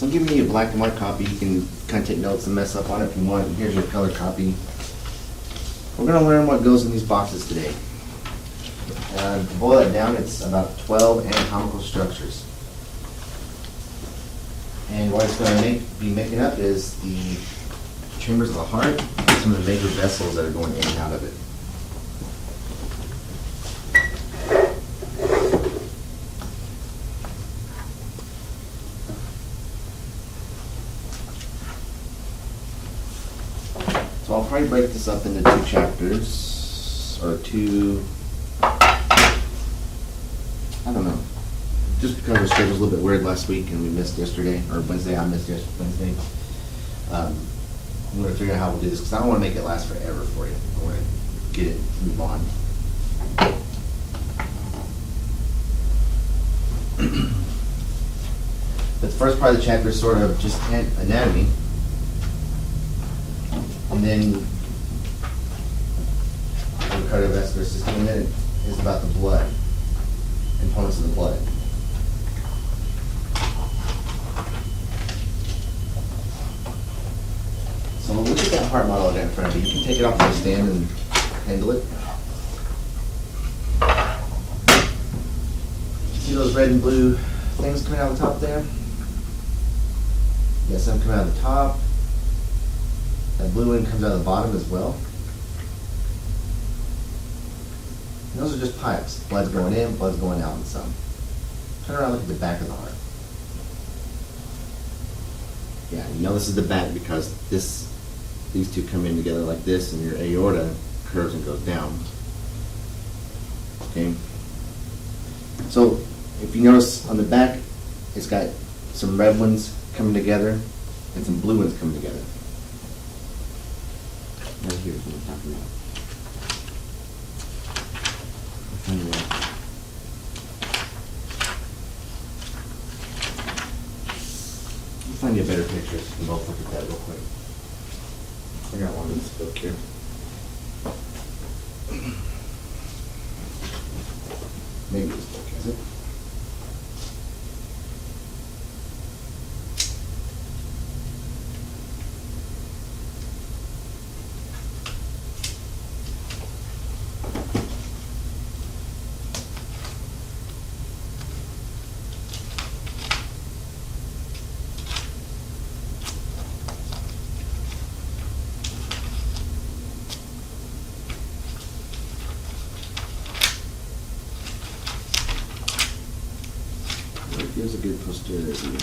So I'm giving you a black and white copy. You can kind of take notes and mess up on it if you want. And here's your color copy. We're going to learn what goes in these boxes today. To boil it down, it's about 12 anatomical structures. And what it's going to be making up is the chambers of the heart, and some of the major vessels that are going in and out of it. So I'll probably break this up into 2 chapters, or 2, I don't know. Just because our schedule was a little bit weird last week and we missed yesterday, or Wednesday, I missed Wednesday. I'm going to figure out how we'll do this because I don't want to make it last forever for you. I want to get it, move on. But the first part of the chapter is sort of just anatomy. And then the cardiovascular system, and then it is about the blood, components of the blood. So look at that heart model I got in front of you. You can take it off the stand and handle it. See those red and blue things coming out of the top there? You got some coming out of the top. That blue one comes out of the bottom as well. And those are just pipes. Blood's going in, blood's going out in some. Turn around and look at the back of the heart. Yeah, you know this is the back because these two come in together like this, and your aorta curves and goes down. Okay? So, if you notice on the back, it's got some red ones coming together and some blue ones coming together. Right here is what I'm talking about. I'll find you a better picture so you can both look at that real quick. I got one in this book here. Maybe this book has it. Here's a good posterior view.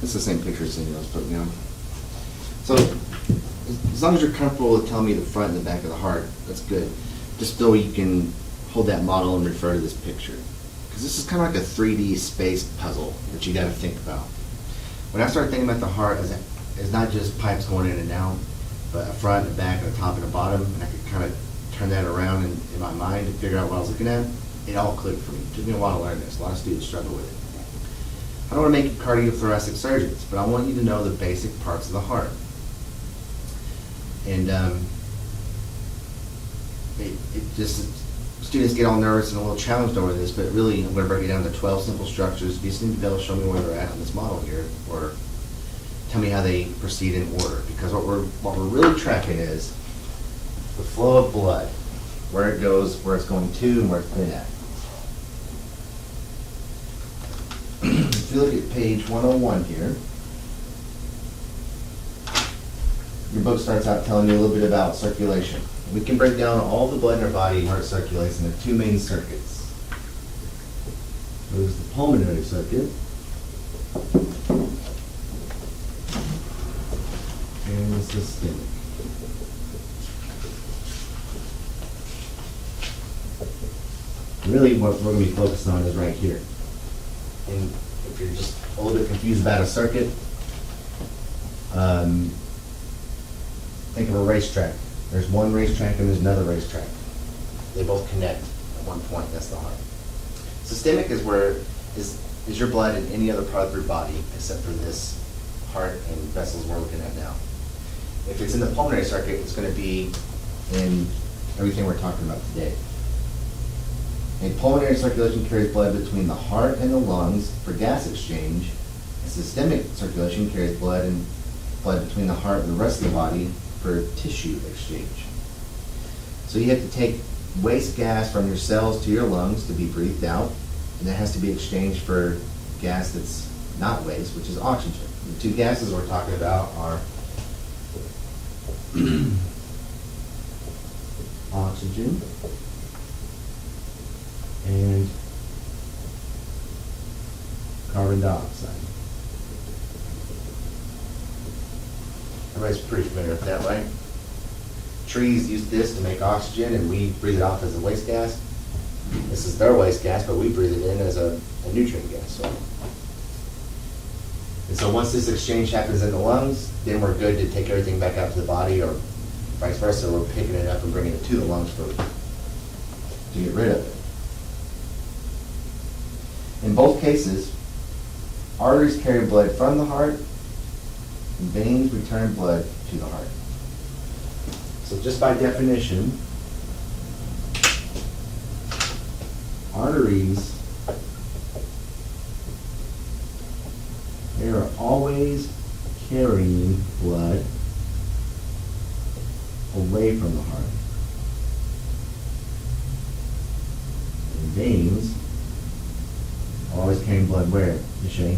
It's the same picture as I was putting down. So, as long as you're comfortable with telling me the front and the back of the heart, that's good. Just so you can hold that model and refer to this picture. Because this is kind of like a 3D space puzzle that you got to think about. When I started thinking about the heart, it's not just pipes going in and out, but a front, a back, and a top and a bottom, and I could kind of turn that around in my mind and figure out what I was looking at. It all clicked for me. It took me a while to learn this. A lot of students struggle with it. I don't want to make you cardiothoracic surgeons, but I want you to know the basic parts of the heart. And students get all nervous and a little challenged over this, but really I'm going to break it down to 12 simple structures. You just need to be able to show me where they're at on this model here, or tell me how they proceed in order. Because what we're really tracking is the flow of blood, where it goes, where it's going to, and where it's been at. If you look at page 101 here, your book starts out telling you a little bit about circulation. We can break down all the blood in our body and how it circulates into 2 main circuits. There's the pulmonary circuit and the systemic. Really what we're going to be focused on is right here. And if you're just a little bit confused about a circuit, think of a racetrack. There's one racetrack and there's another racetrack. They both connect at one point. That's the heart. Systemic is where is your blood in any other part of your body except for this heart and vessels we're looking at now. If it's in the pulmonary circuit, it's going to be in everything we're talking about today. And pulmonary circulation carries blood between the heart and the lungs for gas exchange, Systemic circulation carries blood between the heart and the rest of the body for tissue exchange. So you have to take waste gas from your cells to your lungs to be breathed out, and that has to be exchanged for gas that's not waste, which is oxygen. The two gases we're talking about are oxygen and carbon dioxide. Everybody's pretty familiar with that, right? Trees use this to make oxygen, and we breathe it off as a waste gas. This is their waste gas, but we breathe it in as a nutrient gas. And so once this exchange happens in the lungs, then we're good to take everything back out to the body, or vice versa, we're picking it up and bringing it to the lungs to get rid of it. In both cases, arteries carry blood from the heart, and veins return blood to the heart. So just by definition, arteries, they are always carrying blood away from the heart. And veins are always carrying blood where, Michelle?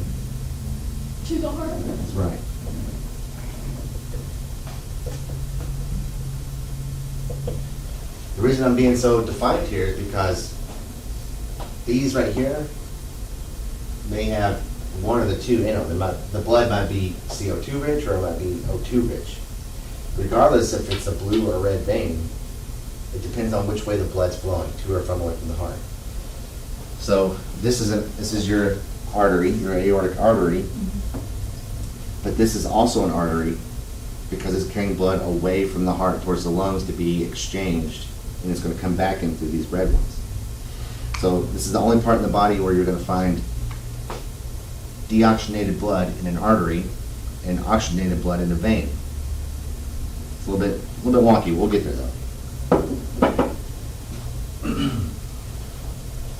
To the heart. That's right. The reason I'm being so defined here is because these right here may have one of the two in them. The blood might be CO2 rich or it might be O2 rich. Regardless if it's a blue or a red vein, it depends on which way the blood's flowing, to or from away from the heart. So this is your artery, your aortic artery, but this is also an artery because it's carrying blood away from the heart towards the lungs to be exchanged, and it's going to come back in through these red ones. So this is the only part in the body where you're going to find deoxygenated blood in an artery and oxygenated blood in a vein. It's a little bit wonky. We'll get there though.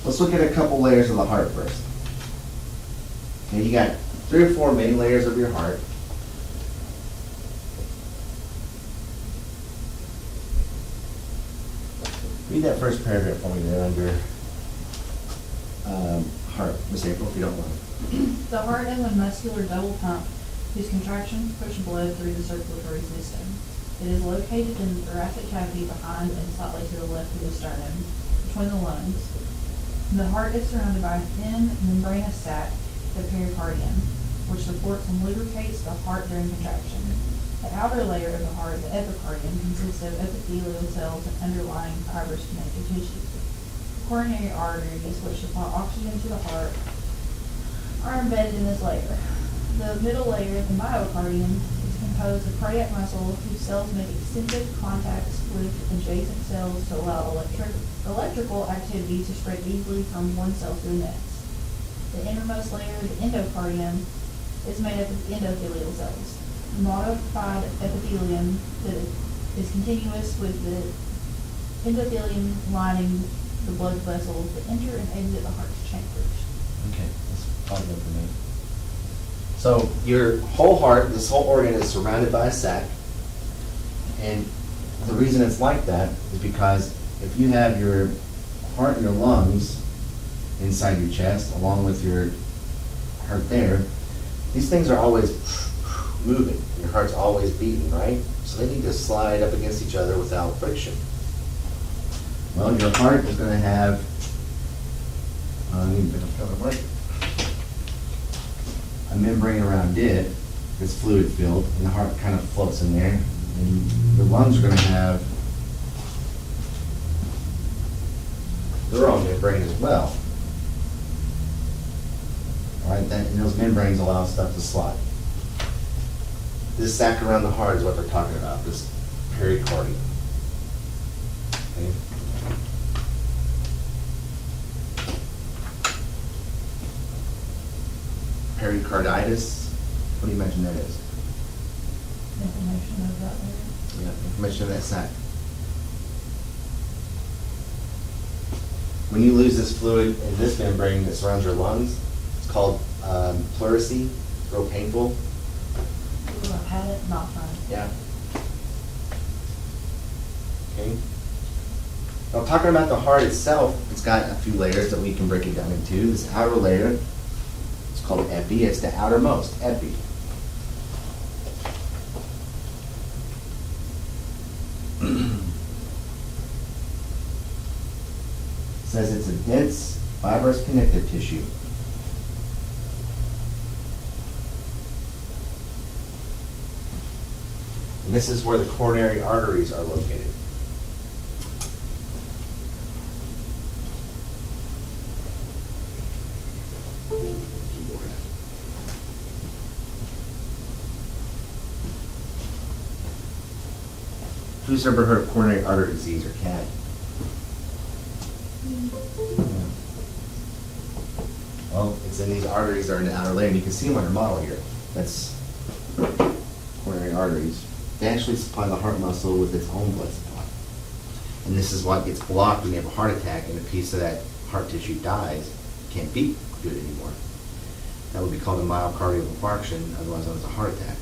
Let's look at a couple layers of the heart first. Okay, you got 3 or 4 main layers of your heart. Read that first paragraph for me there under heart, Miss April, if you don't mind. The heart is a muscular double pump whose contractions push blood through the circulatory system. It is located in the thoracic cavity behind and slightly to the left of the sternum, between the lungs. The heart is surrounded by a thin membranous sac, the pericardium, which supports and lubricates the heart during contraction. The outer layer of the heart, the epicardium, consists of epithelial cells and underlying fibrous connective tissue. Coronary arteries, which supply oxygen to the heart, are embedded in this layer. The middle layer, the myocardium, is composed of cardiac muscle whose cells make extensive contacts with adjacent cells to allow electrical activity to spread easily from one cell to the next. The innermost layer, the endocardium, is made up of endothelial cells. The modified epithelium that is continuous with the endothelium lining the blood vessels that enter and exit the heart's chambers. Okay, that's probably good for me. So your whole heart, this whole organ is surrounded by a sac, and the reason it's like that is because if you have your heart and your lungs inside your chest, along with your heart there, these things are always moving. Your heart's always beating, right? So they need to slide up against each other without friction. Well, your heart is going to have a membrane around it that's fluid filled, and the heart kind of floats in there. And the lungs are going to have their own membrane as well. All right, and those membranes allow stuff to slide. This sac around the heart is what they're talking about, this pericardium. Okay. Pericarditis, what do you imagine that is? Inflammation of that layer. Yeah, inflammation of that sac. When you lose this fluid in this membrane that surrounds your lungs, it's called pleurisy. real painful. I've had it, not fun. Yeah. Okay. Now talking about the heart itself, it's got a few layers that we can break it down into. This outer layer, it's called epi. It's the outermost, epi. It says it's a dense, fibrous connective tissue. And this is where the coronary arteries are located. Who's ever heard of coronary artery disease or CAD? Well, it's in these arteries that are in the outer layer, and you can see them on your model here. That's coronary arteries. They actually supply the heart muscle with its own blood supply. And this is what gets blocked when you have a heart attack and a piece of that heart tissue dies, can't beat good anymore. That would be called a myocardial infarction, otherwise known as a heart attack.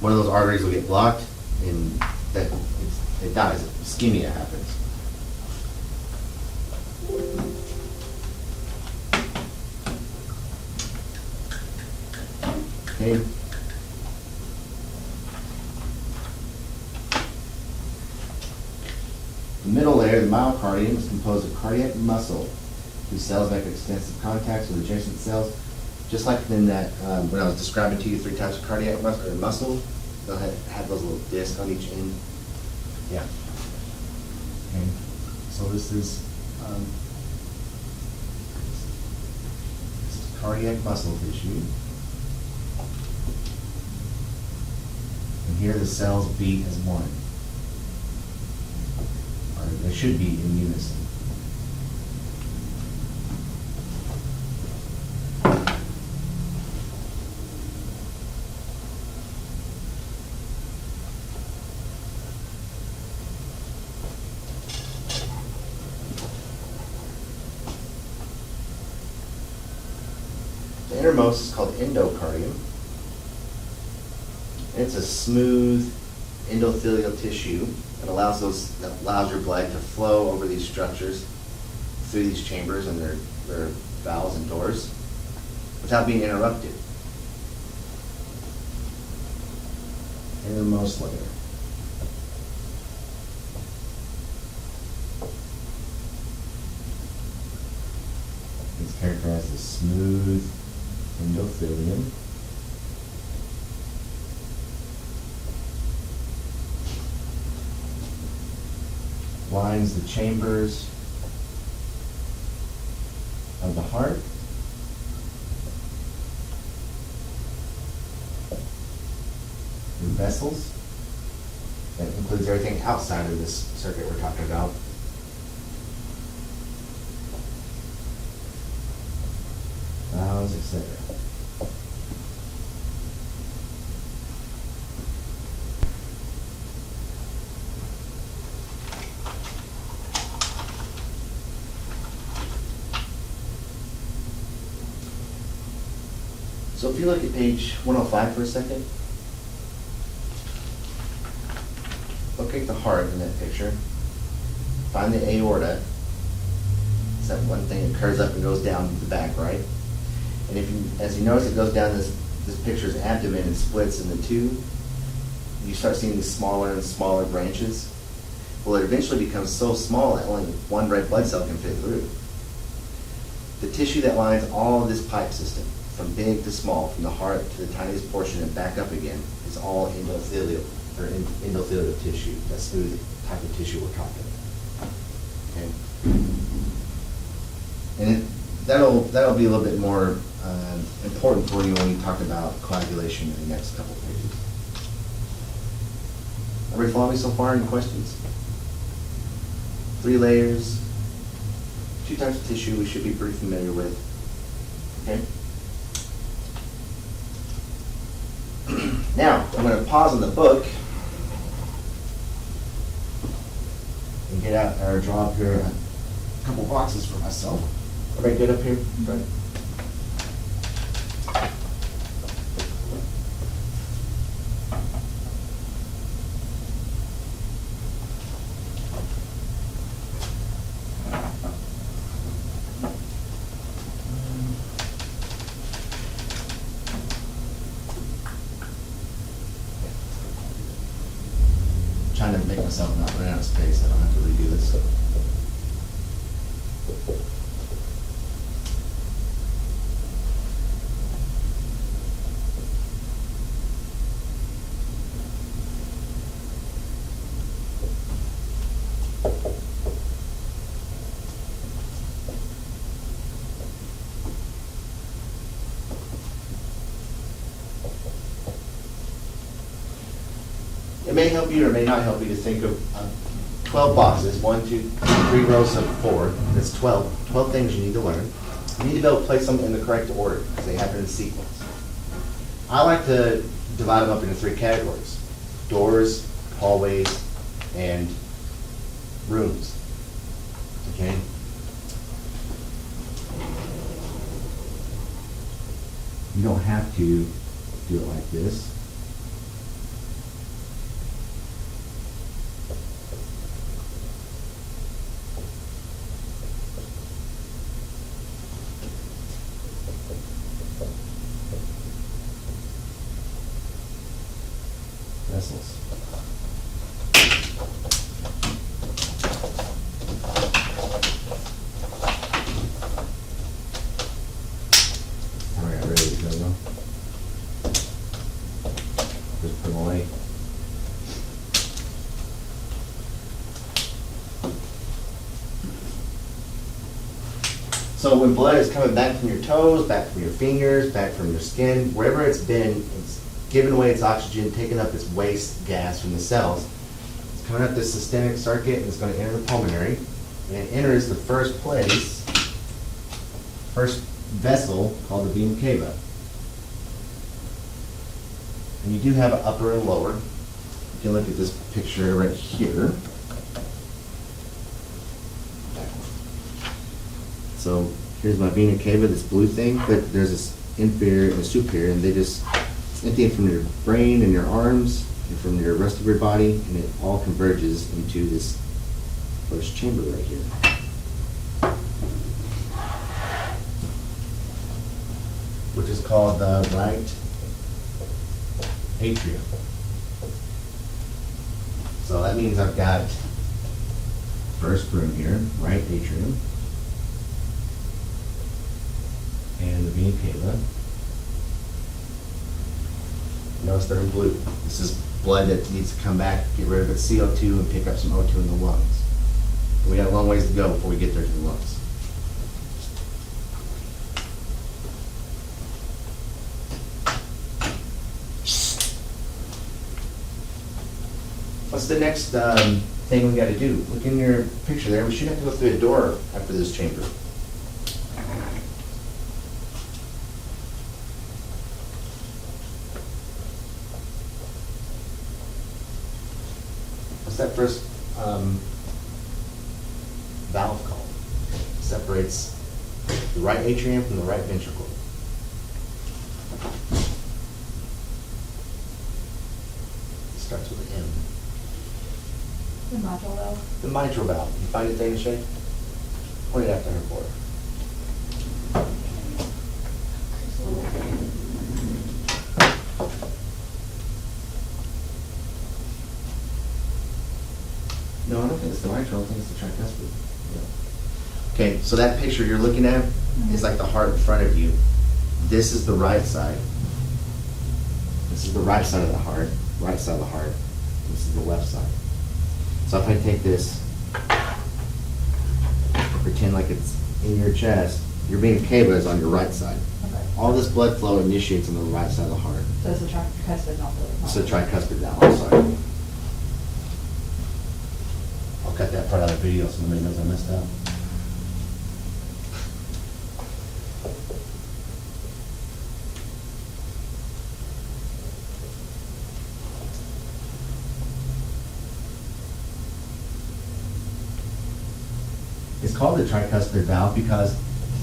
One of those arteries will get blocked and it dies, ischemia happens. Okay. The middle layer, the myocardium, is composed of cardiac muscle, whose cells make extensive contacts with adjacent cells. Just like in that, when I was describing to you 3 types of cardiac muscle, they'll have those little discs on each end. Yeah. Okay. So this is cardiac muscle tissue. And here the cells beat as one. Or they should be in unison. The innermost is called endocardium. It's a smooth endothelial tissue that allows your blood to flow over these structures through these chambers and their valves and doors without being interrupted. Innermost layer. It's characterized as smooth endothelium. Lines the chambers of the heart. The vessels. That includes everything outside of this circuit we're talking about. Valves, etc. So if you look at page 105 for a second, locate the heart in that picture. Find the aorta. It's that one thing that curves up and goes down the back, right? And if you, as you notice, it goes down this picture's abdomen and splits into two. You start seeing these smaller and smaller branches. Well, it eventually becomes so small that only one red blood cell can fit through. The tissue that lines all of this pipe system, from big to small, from the heart to the tiniest portion and back up again, is all endothelial, or endothelial tissue. That's the type of tissue we're talking about. Okay. And that'll be a little bit more important for you when you talk about coagulation in the next couple of pages. Everybody follow me so far? Any questions? 3 layers, 2 types of tissue we should be pretty familiar with. Okay? Now, I'm going to pause on the book and get out or draw up here a couple boxes for myself. Everybody good up here? Good. myself not running out of space, I don't have to redo this. It may help you or may not help you to think of 12 boxes, 1, 2, 3 rows of 4. That's 12 things you need to learn. You need to be able to place them in the correct order because they happen in sequence. I like to divide them up into 3 categories: doors, hallways, and rooms. Okay? You don't have to do it like this. Vessels. All right, ready to go. Just put them away. So when blood is coming back from your toes, back from your fingers, back from your skin, wherever it's been, it's giving away its oxygen, taking up its waste gas from the cells. It's coming up this systemic circuit and it's going to enter the pulmonary. And it enters the first place, first vessel called the vena cava. And you do have an upper and lower. You can look at this picture right here. So here's my vena cava, this blue thing, but there's this inferior and a superior, and they just emptying from your brain and your arms and from your rest of your body, and it all converges into this first chamber right here. Which is called the right atrium. So that means I've got first room here, right atrium, and the vena cava. Notice they're in blue. This is blood that needs to come back, get rid of its CO2 and pick up some O2 in the lungs. We got a long ways to go before we get there to the lungs. What's the next thing we got to do? Look in your picture there. We should have to go through a door after this chamber. That first valve called? Separates the right atrium from the right ventricle. It starts with an M. The mitral valve. The mitral valve. You find it, Dana Shay? Point it after her for her. No, I don't think it's the mitral, I think it's the tricuspid. Yeah. Okay, so that picture you're looking at is like the heart in front of you. This is the right side. This is the right side of the heart, right side of the heart. This is the left side. So if I take this, pretend like it's in your chest, your vena cava is on your right side. Okay. All this blood flow initiates on the right side of the heart. So it's the tricuspid, not the. It's the tricuspid valve, I'm sorry. I'll cut that part out of the video so nobody knows I messed up. It's called the tricuspid valve because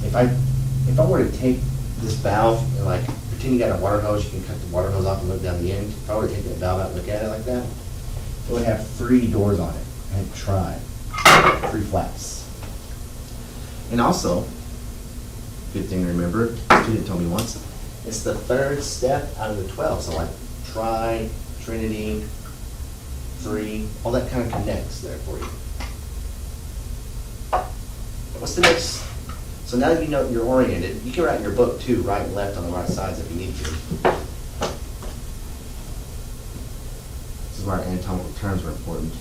if I were to take this valve and like pretend you got a water hose, you can cut the water hose off and look down the end. If I were to take that valve out and look at it like that, it would have 3 doors on it. And try 3 flaps. And also, good thing to remember, a student told me once, it's the 3rd step out of the 12. So like try, trinity, 3, all that kind of connects there for you. What's the next? So now that you know you're oriented, you can write in your book too, right and left on the right sides if you need to. This is why our anatomical terms are important.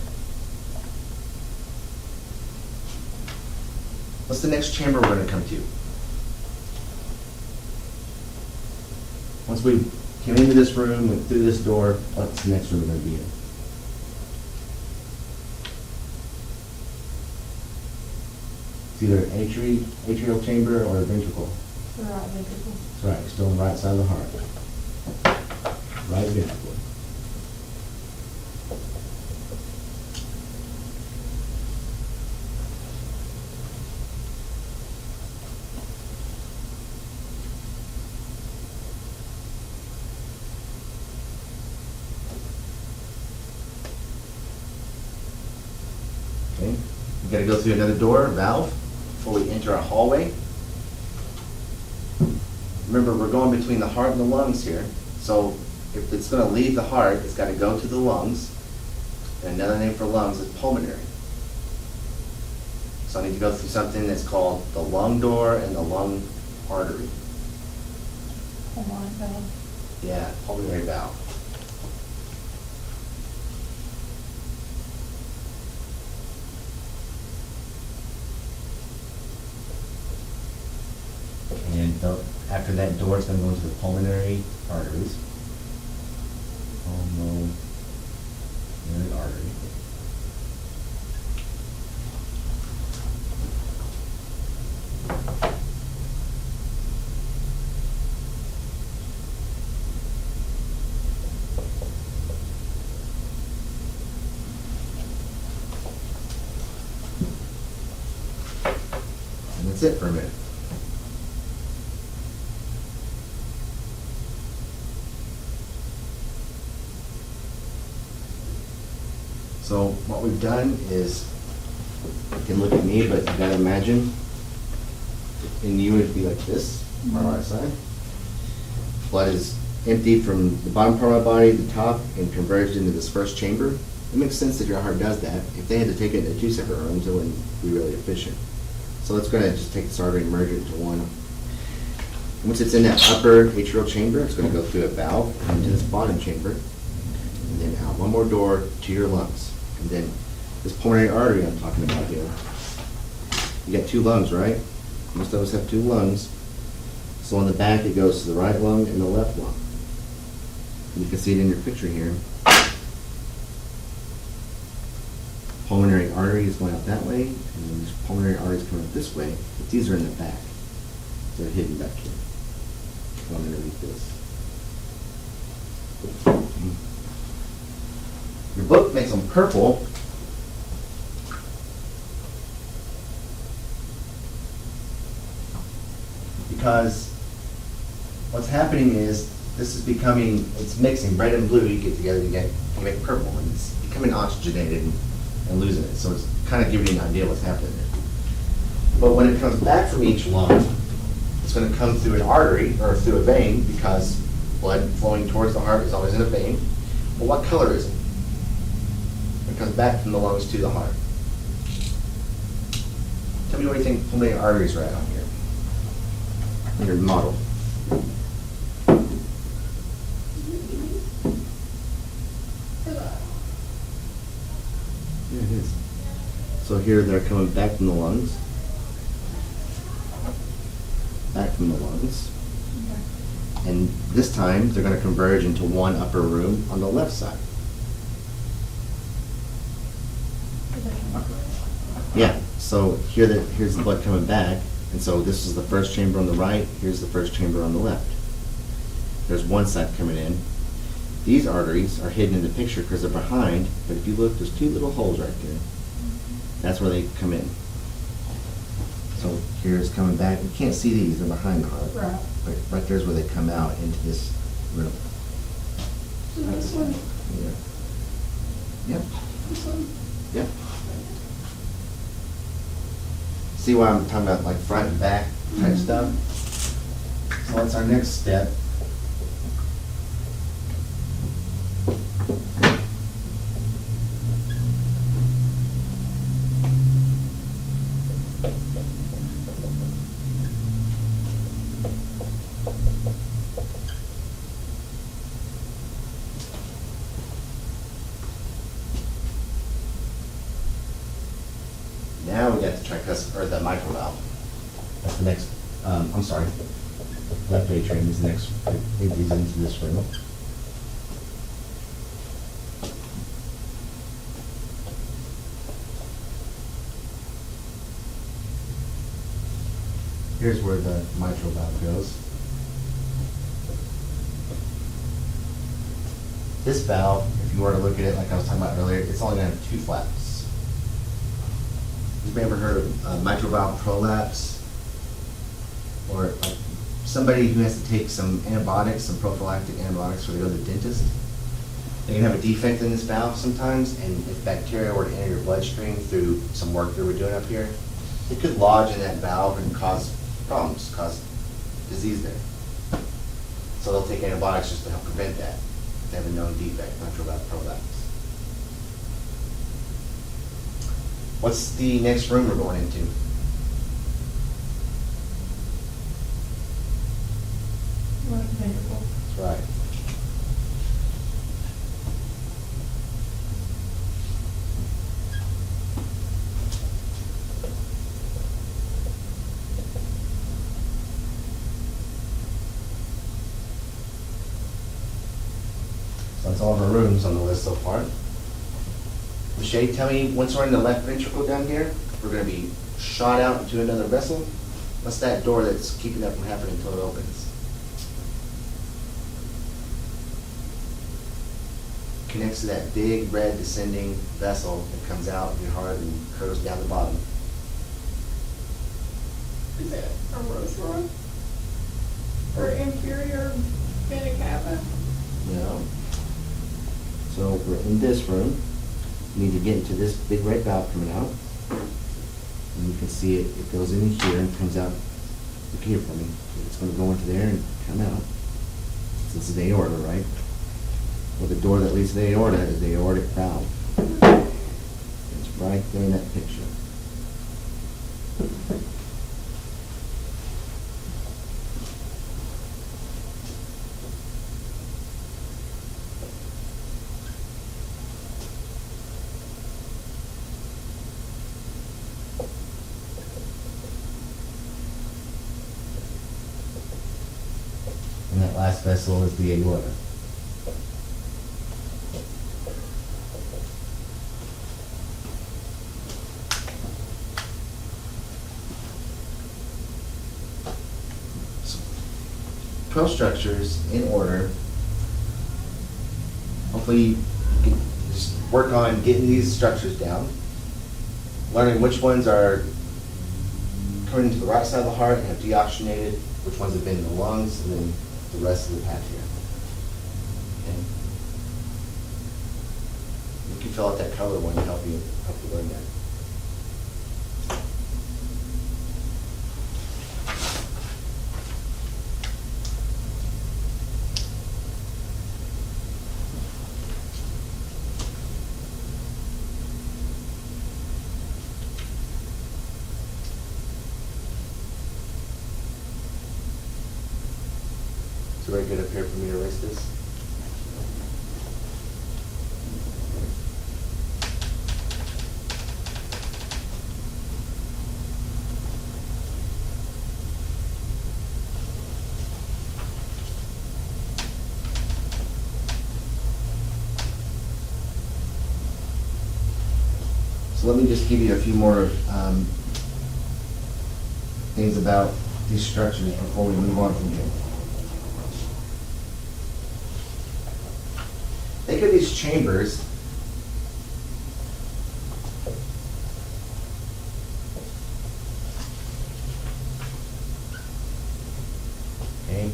What's the next chamber we're going to come to? Once we came into this room, went through this door, what's the next room we're going to be in? It's either an atrial chamber or a ventricle. The right ventricle. That's right, still on the right side of the heart. Right ventricle. Okay, we gotta go through another door, valve, before we enter a hallway. Remember, we're going between the heart and the lungs here. So if it's gonna leave the heart, it's gotta go to the lungs. And another name for lungs is pulmonary. So I need to go through something that's called the lung door and the lung artery. Pulmonary valve. Yeah, pulmonary valve. And after that door, it's going to go into the pulmonary arteries. Pulmonary artery. And that's it for a minute. So what we've done is, you can look at me, but you gotta imagine, in you it'd be like this, on my right side. Blood is emptied from the bottom part of my body to the top and converged into this first chamber. It makes sense that your heart does that. If they had to take it into 2 separate rooms, it wouldn't be really efficient. So it's gonna just take this artery and merge it into one. Once it's in that upper atrial chamber, it's gonna go through a valve into this bottom chamber, and then out one more door to your lungs. And then this pulmonary artery I'm talking about here, you got 2 lungs, right? Most of us have 2 lungs. So on the back, it goes to the right lung and the left lung. And you can see it in your picture here. Pulmonary artery is going out that way, and then these pulmonary arteries coming up this way, but these are in the back. They're hidden back here. One underneath this. Your book makes them purple. Because what's happening is this is becoming, it's mixing red and blue, you get together, you make purple, and it's becoming oxygenated and losing it. So it's kind of giving you an idea what's happening there. But when it comes back from each lung, it's going to come through an artery or through a vein, because blood flowing towards the heart is always in a vein. Well, what color is it? It comes back from the lungs to the heart. Tell me what you think pulmonary arteries are at on here. On your model. Yeah, it is. So here they're coming back from the lungs. Back from the lungs. And this time they're going to converge into one upper room on the left side. Yeah, so here's the blood coming back, and so this is the first chamber on the right, here's the first chamber on the left. There's one side coming in. These arteries are hidden in the picture because they're behind, but if you look, there's 2 little holes right there. That's where they come in. So here's coming back. You can't see these, they're behind the heart. Right. But right there's where they come out into this room. So this one. Yeah. Yep. This one. Yep. See why I'm talking about like front and back type stuff? So that's our next step. or the mitral valve. That's the next, I'm sorry, left atrium is the next, it leads into this room. Here's where the mitral valve goes. This valve, if you were to look at it like I was talking about earlier, it's only gonna have 2 flaps. You've ever heard of mitral valve prolapse? Or like somebody who has to take some antibiotics, some prophylactic antibiotics before they go to the dentist? They can have a defect in this valve sometimes, and if bacteria were to enter your bloodstream through some work that we're doing up here, it could lodge in that valve and cause problems, cause disease there. So they'll take antibiotics just to help prevent that. If they have a known defect, mitral valve prolapse. What's the next room we're going into? Left ventricle. That's right. So that's all of our rooms on the list so far. Michelle, tell me, once we're in the left ventricle down here, we're going to be shot out into another vessel. What's that door that's keeping that from happening until it opens? Connects to that big red descending vessel that comes out of your heart and curves down the bottom. Is it a rose rod? Or inferior vena cava? No. So we're in this room. You need to get into this big red valve coming out. And you can see it, it goes in here and comes out. Look here for me. It's going to go into there and come out. So this is the aorta, right? Well, the door that leads to the aorta is the aortic valve. It's right there in that picture. And that last vessel is the aorta. So, 12 structures in order. Hopefully you can just work on getting these structures down, learning which ones are coming to the right side of the heart and have deoxygenated, which ones have been in the lungs, and then the rest of the path here. Okay. You can fill out that color one to help you learn that. Is it very good up here for me to erase this? So let me just give you a few more things about these structures before we move on from here. Think of these chambers okay.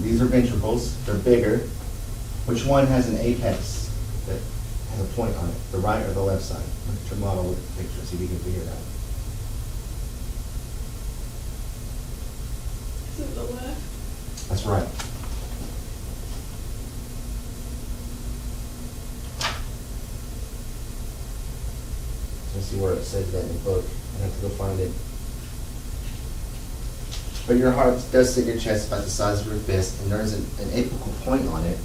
These are ventricles, they're bigger. Which one has an apex that has a point on it, the right or the left side? Look at your model with the picture, see if you can figure it out. Is it the left? That's right. Let's see where it says that in the book. I have to go find it. But your heart does sit in your chest about the size of your fist, and there's an apical point on it,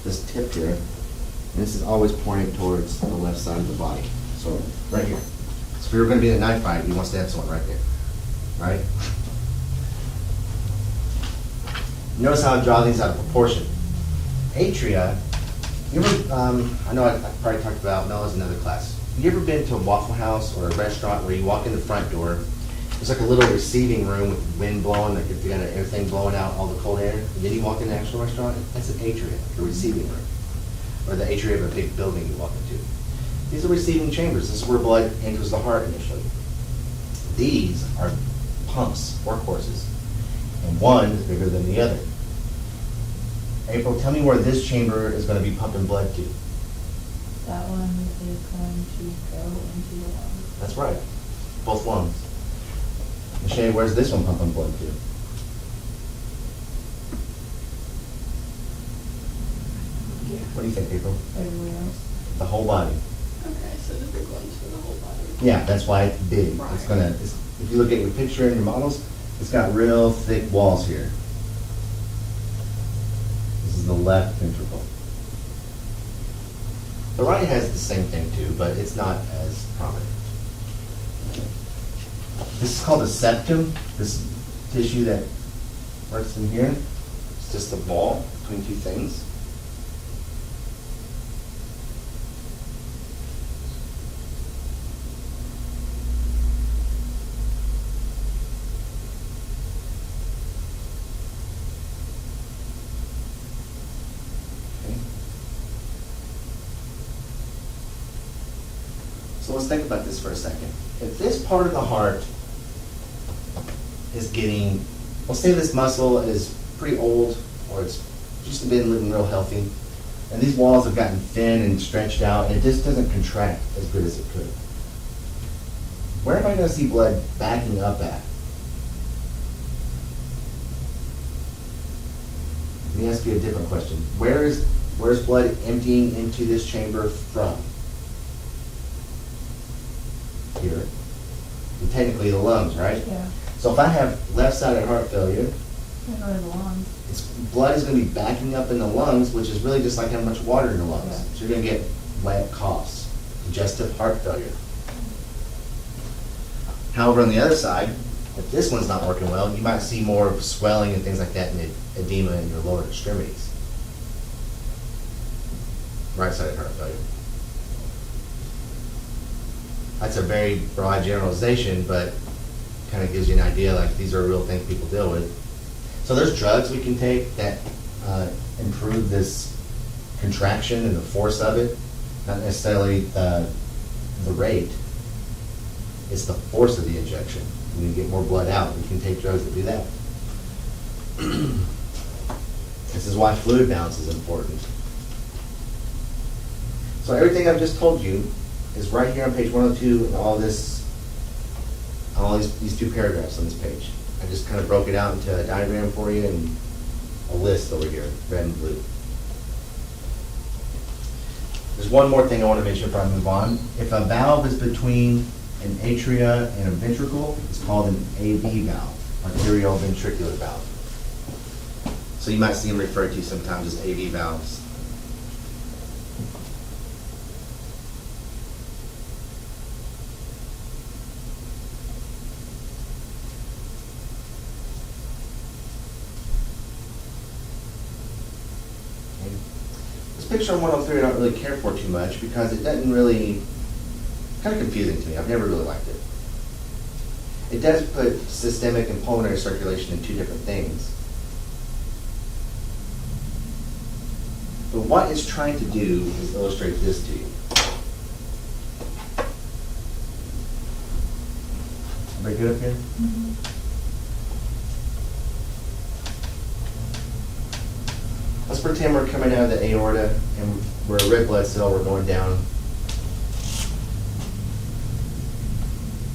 this tip here, and this is always pointing towards the left side of the body. So right here. So if we were gonna be in a knife fight, he wants to have someone right there, right? Notice how I draw these out of proportion. Atria, you ever, I know I probably talked about, no, it's another class. You ever been to a Waffle House or a restaurant where you walk in the front door, there's like a little receiving room with wind blowing, like if you got everything blowing out all the cold air, and then you walk in the actual restaurant, that's an atria, like a receiving room. Or the atria of a big building you walk into. These are receiving chambers. This is where blood enters the heart initially. These are pumps, workhorses, and one is bigger than the other. April, tell me where this chamber is going to be pumping blood to. That one is going to go into the lungs. That's right, both lungs. Michelle, where's this one pumping blood to? Yeah. What do you think, April? Everywhere else. The whole body. Okay, so the big ones for the whole body. Yeah, that's why it's big. It's Right. gonna, if you look at your picture and your models, it's got real thick walls here. This is the left ventricle. The right has the same thing too, but it's not as prominent. This is called a septum, this tissue that works in here. It's just a ball between two things. So let's think about this for a second. If this part of the heart is getting, let's say this muscle is pretty old, or it's just been living real healthy, and these walls have gotten thin and stretched out, and it just doesn't contract as good as it could. Where am I going to see blood backing up at? Let me ask you a different question. Where's blood emptying into this chamber from? Here. And technically the lungs, right? Yeah. So if I have left-sided heart failure, Can't go to the lungs. blood is going to be backing up in the lungs, which is really just like having much water in the lungs. Yeah. So you're going to get wet coughs, congestive heart failure. However, on the other side, if this one's not working well, you might see more swelling and things like that and edema in your lower extremities. Right-sided heart failure. That's a very broad generalization, but kind of gives you an idea, like these are real things people deal with. So there's drugs we can take that improve this contraction and the force of it, not necessarily the rate. It's the force of the injection. When you get more blood out, we can take drugs that do that. This is why fluid balance is important. So everything I've just told you is right here on page 102 and all these two paragraphs on this page. I just kind of broke it out into a diagram for you and a list over here, red and blue. There's one more thing I want to mention before I move on. If a valve is between an atria and a ventricle, it's called an AV valve, arterioventricular valve. So you might see them referred to sometimes as AV valves. This picture on 103 I don't really care for too much because it doesn't really, kind of confusing to me. I've never really liked it. It does put systemic and pulmonary circulation in two different things. But what it's trying to do is illustrate this to you. Everybody good up here? Mm-hmm. Let's pretend we're coming out of the aorta and we're a red blood cell, we're going down.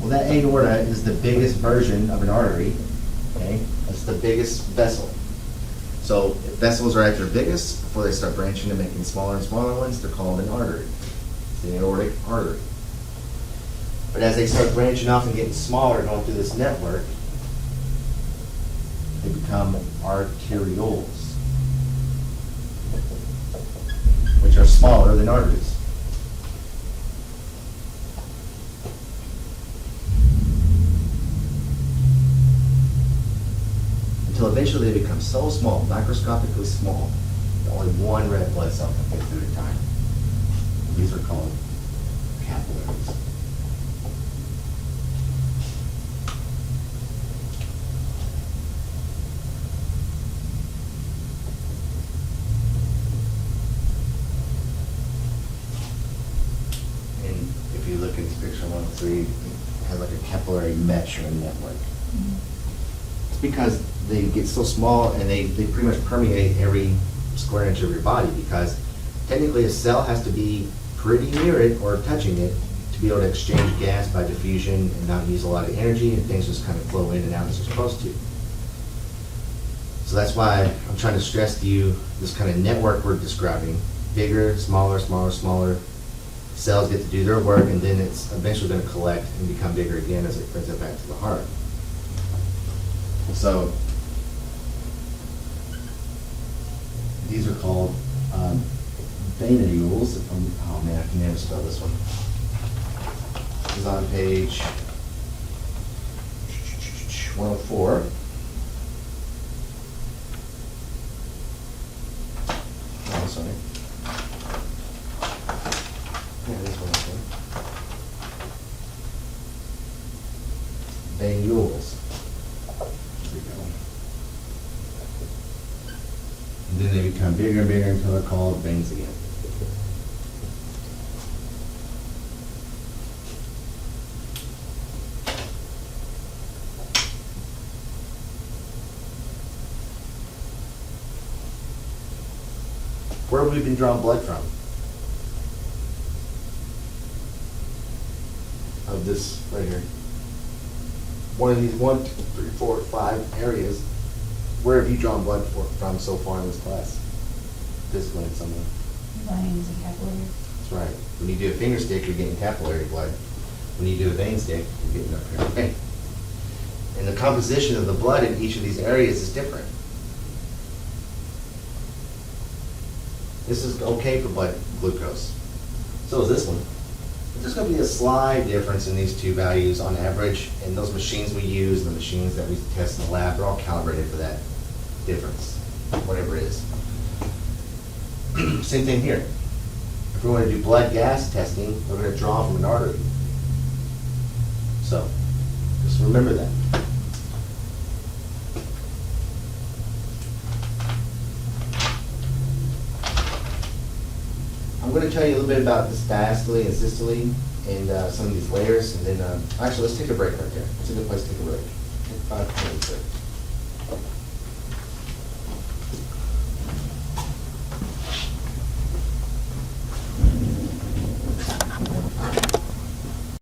Well, that aorta is the biggest version of an artery, okay? That's the biggest vessel. So if vessels are at their biggest, before they start branching and making smaller and smaller ones, they're called an artery. It's the aortic artery. But as they start branching off and getting smaller, going through this network, they become arterioles, which are smaller than arteries. eventually they become so small, microscopically small, that only one red blood cell can fit through at a time. These are called capillaries. And if you look at this picture 103, it has like a capillary mesh or a network. It's because they get so small and they pretty much permeate every square inch of your body, because technically a cell has to be pretty near it or touching it to be able to exchange gas by diffusion and not use a lot of energy, and things just kind of flow in and out as they're supposed to. So that's why I'm trying to stress to you this kind of network we're describing. Bigger, smaller, smaller, smaller. Cells get to do their work, and then it's eventually going to collect and become bigger again as it brings it back to the heart. So these are called venules. Oh man, I can never spell this one. This is on page 104. Oh, sorry. Yeah, this one. Venules. There we go. And then they become bigger and bigger until they're called veins again. Where have we been drawing blood from? Of this right here. One of these 1, 2, 3, 4, 5 areas. Where have you drawn blood from so far in this class? This one somewhere. Veins and capillaries. That's right. When you do a finger stick, you're getting capillary blood. When you do a vein stick, you're getting arterial vein. And the composition of the blood in each of these areas is different. This is okay for blood glucose. So is this one. There's going to be a slight difference in these two values on average, and those machines we use and the machines that we test in the lab, they're all calibrated for that difference, whatever it is. Same thing here. If we want to do blood gas testing, we're going to draw from an artery. So, just remember that. I'm going to tell you a little bit about this diastole and systole and some of these layers, and then actually let's take a break right there. It's a good place to take a break. Take 5 minutes break.